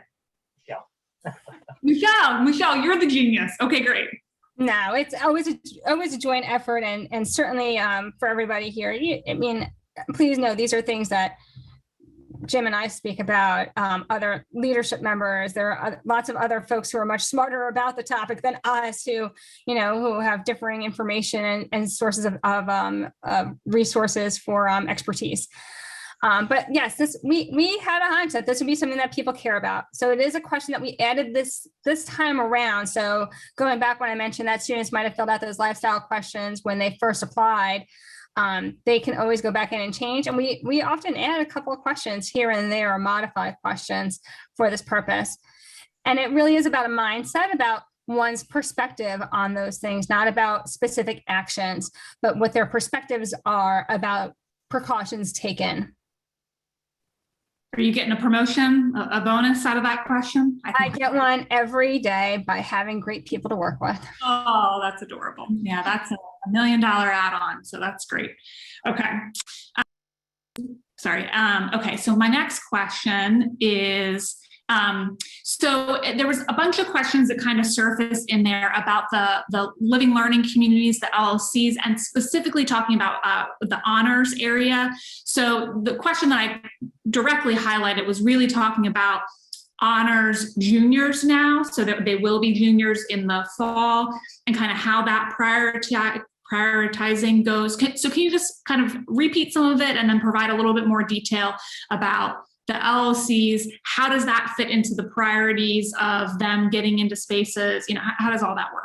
Michelle, you're the genius. Okay, great. No, it's always a joint effort, and certainly for everybody here. please know these are things that Jim and I speak about, other leadership members. There are lots of other folks who are much smarter about the topic than us, who, who have differing information and sources of resources for expertise. But yes, we had a hunch that this would be something that people care about. So it is a question that we added this time around. So going back when I mentioned that students might have filled out those lifestyle questions when they first applied, they can always go back in and change. And we often add a couple of questions here and there, or modify questions for this purpose. And it really is about a mindset, about one's perspective on those things, not about specific actions, but what their perspectives are about precautions taken. Are you getting a promotion, a bonus out of that question? I get one every day by having great people to work with. Oh, that's adorable. Yeah, that's $1 million add-on. So that's great. Okay. Okay. So my next question is, so there was a bunch of questions that kind of surfaced in there about the living learning communities, the LLCs, and specifically talking about the honors area. So the question that I directly highlighted was really talking about honors juniors now, so that they will be juniors in the fall, and kind of how that prioritizing goes. So can you just kind of repeat some of it and then provide a little bit more detail about the LLCs? How does that fit into the priorities of them getting into spaces? How does all that work?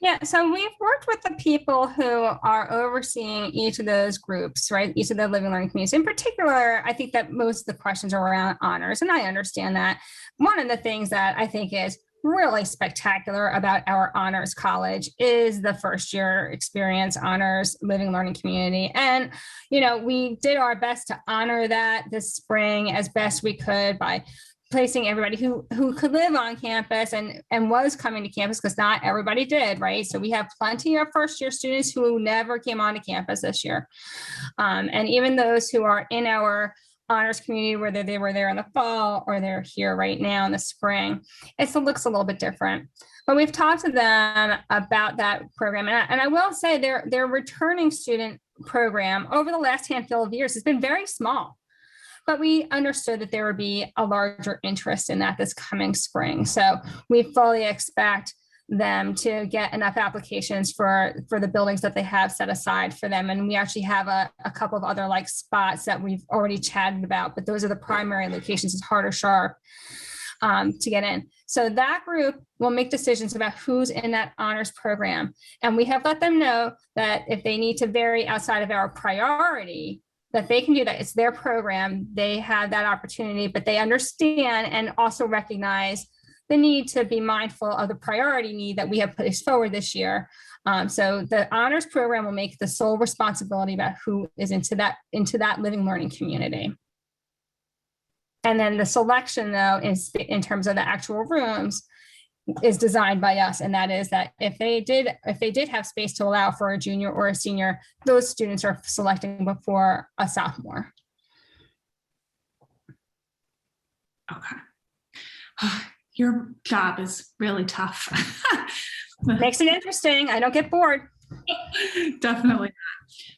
Yeah, so we've worked with the people who are overseeing each of those groups, right? Each of the living learning communities. In particular, I think that most of the questions are around honors, and I understand that. One of the things that I think is really spectacular about our honors college is the first year experience honors living learning community. And, we did our best to honor that this spring as best we could by placing everybody who could live on campus and was coming to campus, because not everybody did, right? So we have plenty of first year students who never came onto campus this year. And even those who are in our honors community, whether they were there in the fall or they're here right now in the spring, it looks a little bit different. But we've talked to them about that program. And I will say their returning student program over the last handful of years has been very small. But we understood that there would be a larger interest in that this coming spring. So we fully expect them to get enough applications for the buildings that they have set aside for them. And we actually have a couple of other spots that we've already chatted about, but those are the primary locations. It's hard or sharp to get in. So that group will make decisions about who's in that honors program. And we have let them know that if they need to vary outside of our priority, that they can do that. It's their program. They have that opportunity, but they understand and also recognize the need to be mindful of the priority need that we have placed forward this year. So the honors program will make the sole responsibility about who is into that living learning community. And then the selection, though, is in terms of the actual rooms, is designed by us. And that is that if they did have space to allow for a junior or a senior, those students are selecting before a sophomore. Okay. Your job is really tough. Makes it interesting. I don't get bored. Definitely.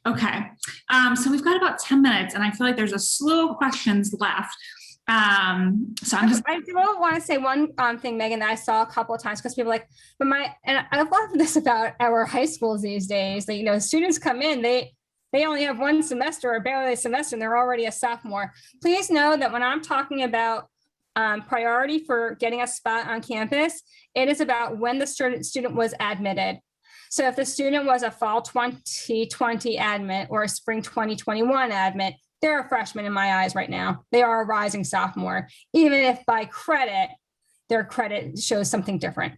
Okay. So we've got about 10 minutes and I feel like there's a slew of questions left. I do want to say one thing, Megan, that I saw a couple of times, because people are like, and I love this about our high schools these days, that, students come in, they only have one semester or barely a semester and they're already a sophomore. Please know that when I'm talking about priority for getting a spot on campus, it is about when the student was admitted. So if the student was a fall 2020 admit or a spring 2021 admit, they're a freshman in my eyes right now. They are a rising sophomore, even if by credit, their credit shows something different.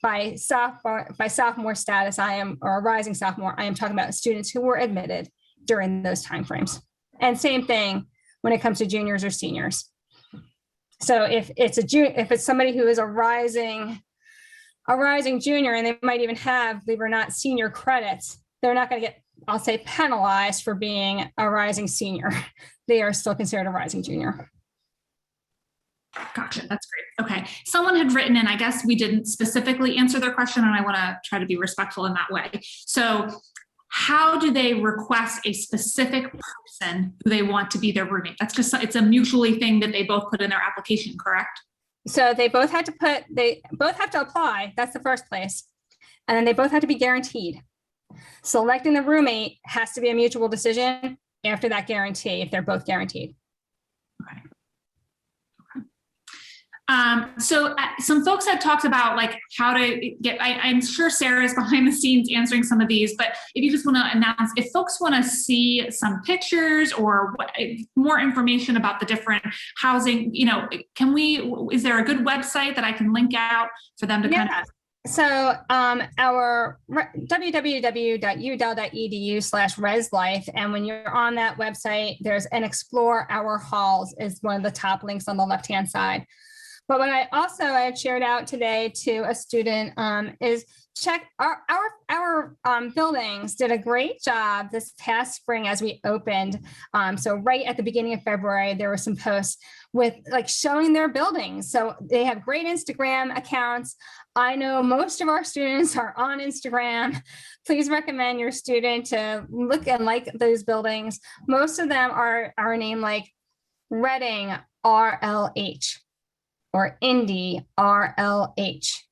By sophomore status, or a rising sophomore, I am talking about students who were admitted during those timeframes. And same thing when it comes to juniors or seniors. So if it's somebody who is a rising junior and they might even have, believe it or not, senior credits, they're not going to get, I'll say, penalized for being a rising senior. They are still considered a rising junior. Gotcha. That's great. Okay. Someone had written in, I guess we didn't specifically answer their question, and I want to try to be respectful in that way. So how do they request a specific person who they want to be their roommate? That's just, it's a mutually thing that they both put in their application, correct? So they both have to apply. That's the first place. And then they both have to be guaranteed. Selecting the roommate has to be a mutual decision after that guarantee, if they're both guaranteed. Okay. So some folks had talked about like how to get, I'm sure Sarah's behind the scenes answering some of these, but if you just want to announce, if folks want to see some pictures or more information about the different housing, you know, is there a good website that I can link out for them to kind of? So our www.udel.edu/reslife, and when you're on that website, there's an Explore Our Halls is one of the top links on the left-hand side. But what I had shared out today to a student is check our buildings did a great job this past spring as we opened. So right at the beginning of February, there were some posts with like showing their buildings. So they have great Instagram accounts. I know most of our students are on Instagram. Please recommend your student to look and like those buildings. Most of them are named like Reading RLH or Indy RLH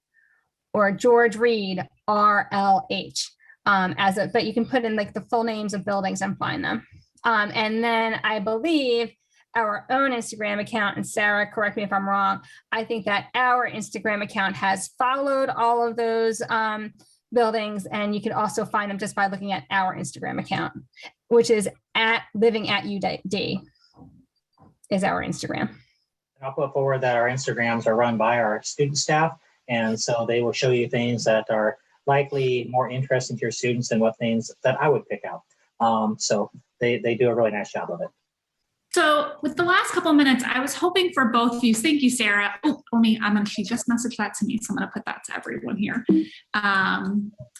or George Reed RLH. But you can put in like the full names of buildings and find them. And then I believe our own Instagram account, and Sarah, correct me if I'm wrong, I think that our Instagram account has followed all of those buildings, and you can also find them just by looking at our Instagram account, which is at Living at UD is our Instagram. I'll put forward that our Instagrams are run by our student staff, and so they will show you things that are likely more interesting to your students than what things that I would pick out. So they do a really nice job of it. So with the last couple of minutes, I was hoping for both of you. Thank you, Sarah. Oh, she just messaged that to me, so I'm going to put that to everyone here.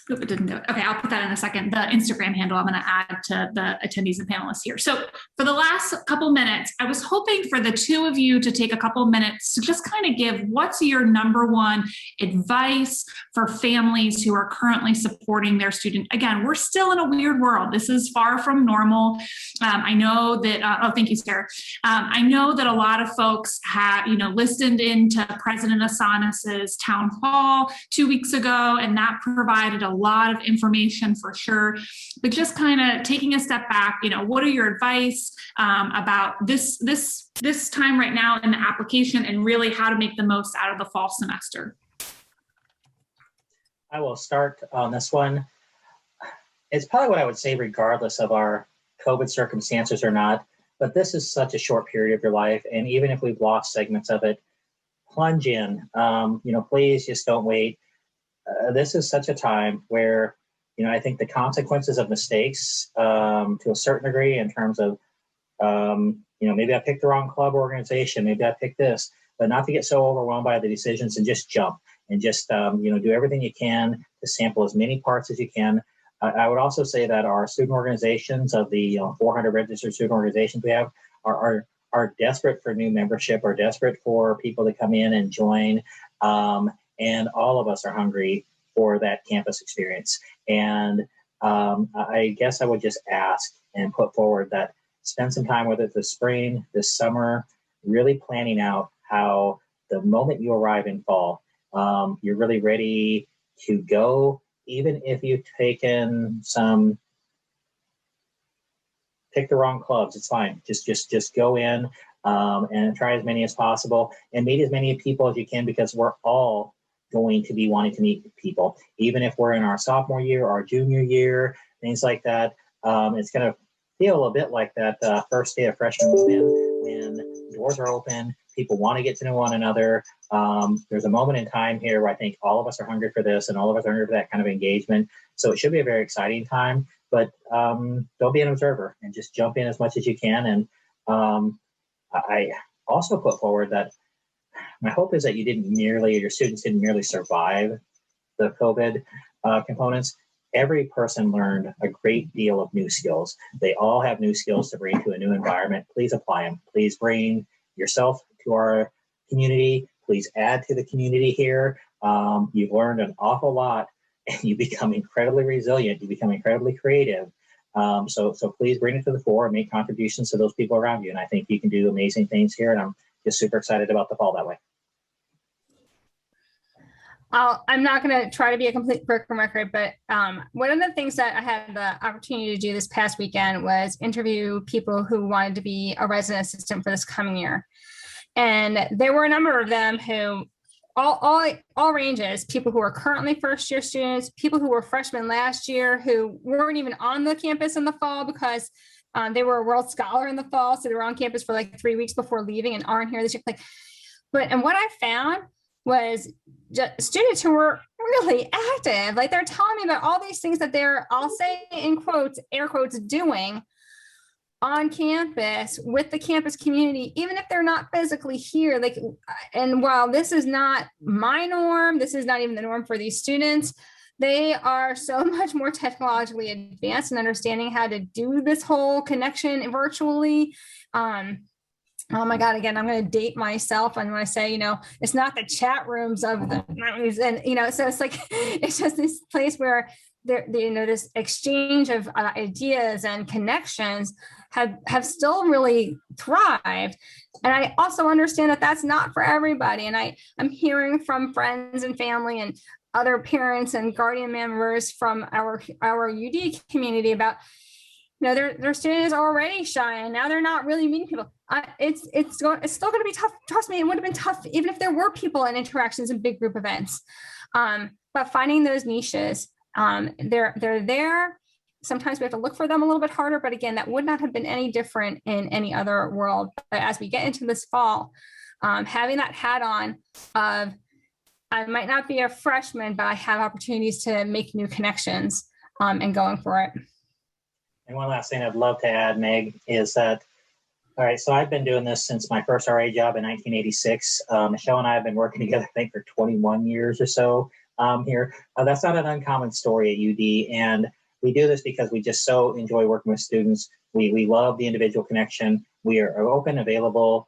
It didn't do it. Okay, I'll put that in a second. The Instagram handle I'm going to add to the attendees and panelists here. So for the last couple minutes, I was hoping for the two of you to take a couple minutes to just kind of give what's your number one advice for families who are currently supporting their student. Again, we're still in a weird world. This is far from normal. I know that, thank you, Sarah. I know that a lot of folks have, listened into President Asanis's town hall 2 weeks ago, and that provided a lot of information for sure. But just kind of taking a step back, what are your advice about this time right now in the application, and really how to make the most out of the fall semester? I will start on this one. It's probably what I would say, regardless of our COVID circumstances or not. But this is such a short period of your life, and even if we've lost segments of it, plunge in. Please just don't wait. This is such a time where, I think the consequences of mistakes to a certain degree in terms of, maybe I picked the wrong club organization, maybe I picked this, but not to get so overwhelmed by the decisions and just jump and just, do everything you can to sample as many parts as you can. I would also say that our student organizations, of the 400 registered student organizations we have, are desperate for new membership, are desperate for people to come in and join. And all of us are hungry for that campus experience. And I guess I would just ask and put forward that spend some time with it this spring, this summer, really planning out how the moment you arrive in fall, you're really ready to go. Even if you've taken pick the wrong clubs, it's fine. Just go in and try as many as possible and meet as many people as you can, because we're all going to be wanting to meet people. Even if we're in our sophomore year, our junior year, things like that. It's going to feel a bit like that first day of freshman spin, when doors are open, people want to get to know one another. There's a moment in time here where I think all of us are hungry for this, and all of us are hungry for that kind of engagement. So it should be a very exciting time, but don't be an observer and just jump in as much as you can. And I also put forward that my hope is that your students didn't merely survive the COVID components. Every person learned a great deal of new skills. They all have new skills to bring to a new environment. Please apply them. Please bring yourself to our community. Please add to the community here. You've learned an awful lot and you become incredibly resilient. You become incredibly creative. So please bring it to the fore and make contributions to those people around you. And I think you can do amazing things here. And I'm just super excited about the fall that way. I'm not going to try to be a complete broken record, but one of the things that I had the opportunity to do this past weekend was interview people who wanted to be a resident assistant for this coming year. And there were a number of them who all ranges, people who are currently first year students, people who were freshmen last year, who weren't even on the campus in the fall because they were a world scholar in the fall. So they were on campus for like 3 weeks before leaving and aren't here this year. And what I found was just students who were really active. Like they're telling me about all these things that they're, I'll say in quotes, air quotes, doing on campus with the campus community, even if they're not physically here. Like, and while this is not my norm, this is not even the norm for these students, they are so much more technologically advanced in understanding how to do this whole connection virtually. Oh my God, again, I'm going to date myself. And when I say, it's not the chat rooms of the, and, so it's like, it's just this place where there, this exchange of ideas and connections have still really thrived. And I also understand that that's not for everybody. And I'm hearing from friends and family and other parents and guardian members from our UD community about, their student is already shy and now they're not really meeting people. It's still going to be tough. Trust me, it would have been tough even if there were people and interactions in big group events. But finding those niches, they're there. Sometimes we have to look for them a little bit harder, but again, that would not have been any different in any other world. But as we get into this fall, having that hat on of, I might not be a freshman, but I have opportunities to make new connections and going for it. And one last thing I'd love to add, Meg, is that, all right, so I've been doing this since my first RA job in 1986. Michelle and I have been working together, I think, for 21 years or so here. That's not an uncommon story at UD. And we do this because we just so enjoy working with students. We love the individual connection. We are open, available.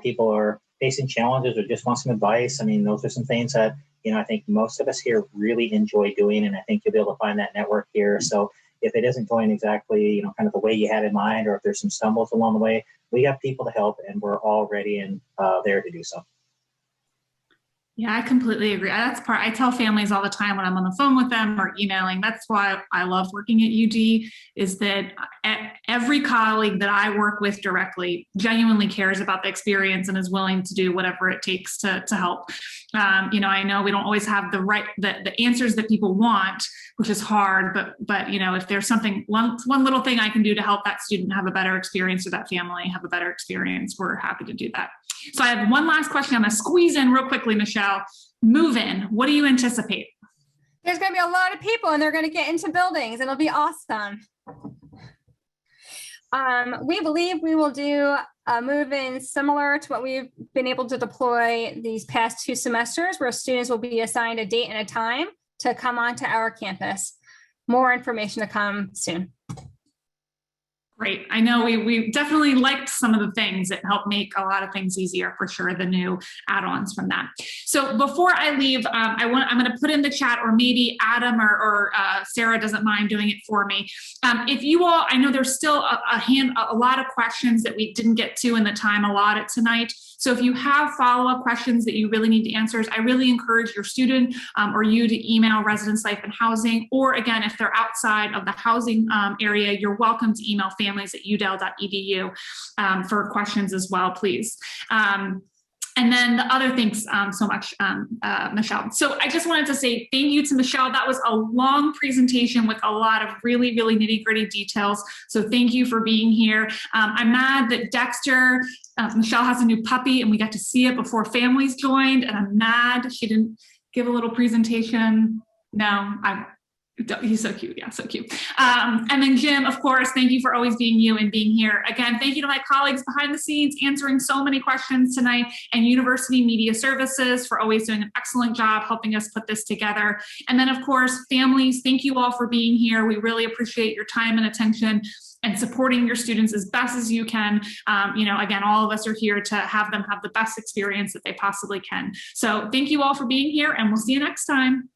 People are facing challenges or just want some advice. I mean, those are some things that, I think most of us here really enjoy doing. And I think you'll be able to find that network here. So if it isn't going exactly, kind of the way you had in mind, or if there's some stumbles along the way, we have people to help and we're all ready and there to do so. Yeah, I completely agree. I tell families all the time when I'm on the phone with them or emailing, that's why I love working at UD, is that every colleague that I work with directly genuinely cares about the experience and is willing to do whatever it takes to help. I know we don't always have the answers that people want, which is hard, but if there's one little thing I can do to help that student have a better experience or that family have a better experience, we're happy to do that. So I have one last question I'm going to squeeze in real quickly, Michelle. Move in. What do you anticipate? There's going to be a lot of people and they're going to get into buildings and it'll be awesome. We believe we will do a move-in similar to what we've been able to deploy these past 2 semesters, where students will be assigned a date and a time to come onto our campus. More information to come soon. Great. I know we definitely liked some of the things that help make a lot of things easier, for sure, the new add-ons from that. So before I leave, I'm going to put in the chat, or maybe Adam or Sarah doesn't mind doing it for me. If you all, I know there's still a lot of questions that we didn't get to in the time allotted tonight. So if you have follow-up questions that you really need answers, I really encourage your student or you to email Residence Life and Housing, or again, if they're outside of the housing area, you're welcome to email families@udel.edu for questions as well, please. And then the other things so much, Michelle. So I just wanted to say thank you to Michelle. That was a long presentation with a lot of really, really nitty-gritty details. So thank you for being here. I'm mad that Dexter, Michelle has a new puppy and we got to see it before families joined, and I'm mad she didn't give a little presentation. No, he's so cute. Yeah, so cute. And then Jim, of course, thank you for always being you and being here. Again, thank you to my colleagues behind the scenes answering so many questions tonight, and University Media Services for always doing an excellent job helping us put this together. And then, of course, families, thank you all for being here. We really appreciate your time and attention and supporting your students as best as you can. Again, all of us are here to have them have the best experience that they possibly can. So thank you all for being here, and we'll see you next time.